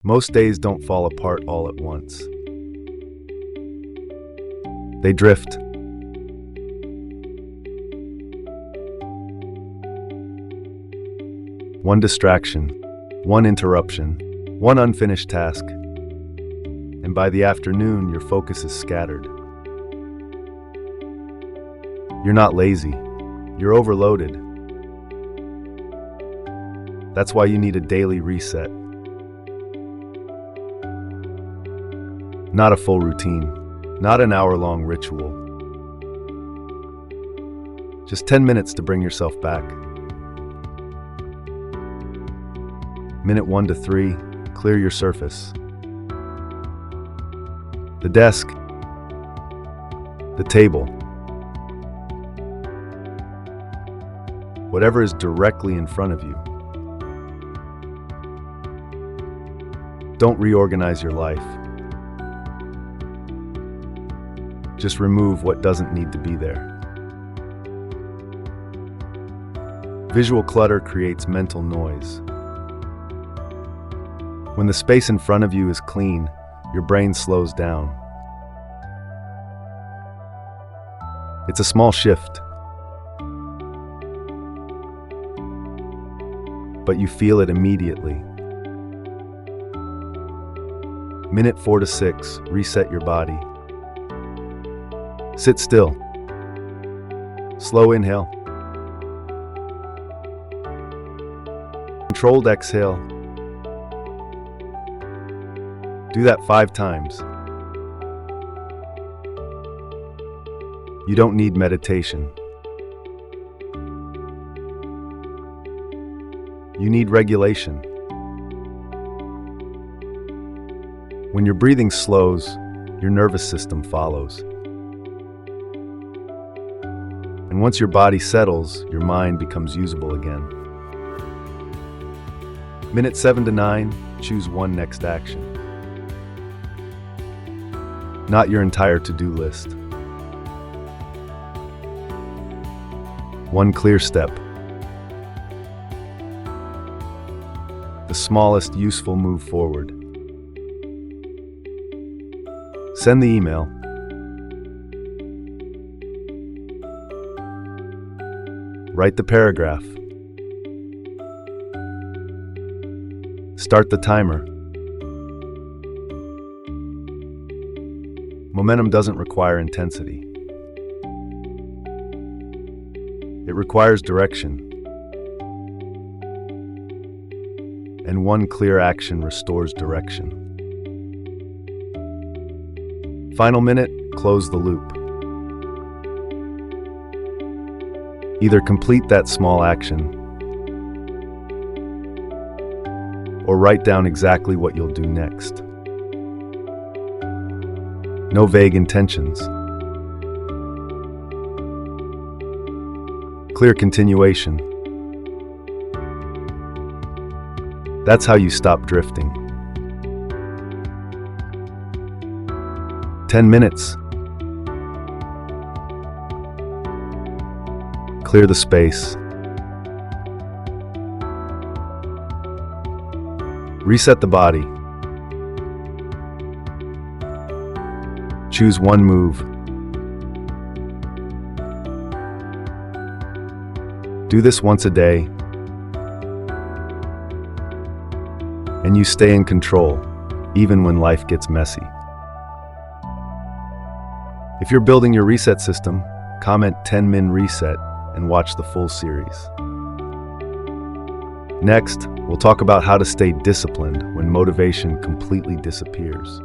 Most days don't fall apart all at once. They drift. One distraction, one interruption, one unfinished task, and by the afternoon, your focus is scattered. You're not lazy, you're overloaded. That's why you need a daily reset. Not a full routine, not an hour-long ritual. Just 10 minutes to bring yourself back. Minute 1 to 3, clear your surface. The desk, the table, whatever is directly in front of you. Don't reorganize your life. Just remove what doesn't need to be there. Visual clutter creates mental noise. When the space in front of you is clean, your brain slows down. It's a small shift, but you feel it immediately. Minute 4 to 6, reset your body. Sit still. Slow inhale. Controlled exhale. Do that 5 times. You don't need meditation. You need regulation. When your breathing slows, your nervous system follows. And once your body settles, your mind becomes usable again. Minute 7 to 9, choose one next action. Not your entire to-do list. One clear step. The smallest useful move forward. Send the email. Write the paragraph. Start the timer. Momentum doesn't require intensity. It requires direction. And one clear action restores direction. Final minute, close the loop. Either complete that small action, or write down exactly what you'll do next. No vague intentions. Clear continuation. That's how you stop drifting. 10 minutes. Clear the space. Reset the body. Choose one move. Do this once a day, and you stay in control, even when life gets messy. If you're building your reset system, comment 10-min reset and watch the full series. Next, we'll talk about how to stay disciplined when motivation completely disappears.